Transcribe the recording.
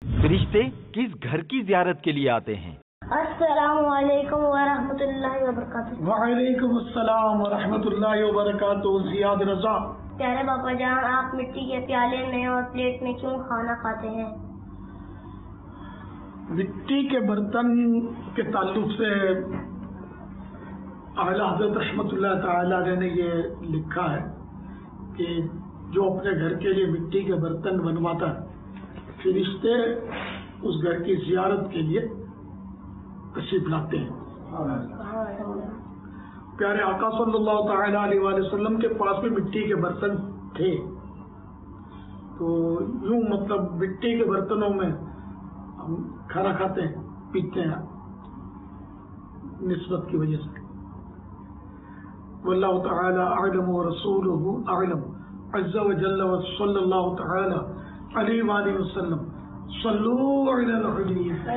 فرشتے کس گھر کی زیارت کے لیے آتے ہیں؟ السلام علیکم ورحمۃ اللہ وبرکاتہ۔ وعلیکم السلام ورحمۃ اللہ وبرکاتہ۔ زیاد رضا، پیارے باپا جان، آپ مٹی کے پیالے میں اور پلیٹ میں کیوں کھانا کھاتے ہیں؟ مٹی کے برتن کے تعلق سے اعلیٰ حضرت رحمۃ اللہ تعالی علیہ نے یہ لکھا ہے کہ جو اپنے گھر کے لیے مٹی کے برتن بنواتا ہے، فرشتے اس گھر کی زیارت کے لیے تشریف لاتے ہیں۔ پیارے آقا صلی اللہ تعالی علیہ وآلہ وسلم کے پاس بھی مٹی کے برتن تھے، تو یوں مطلب مٹی کے برتنوں میں ہم کھانا کھاتے ہیں، پیتے ہیں نسبت کی وجہ سے۔ واللہ تعالی اعلم ورسولہ اعلم عز وجل وصلی اللہ تعالی علیہ وآلہ وسلم صلو علی الحبیب۔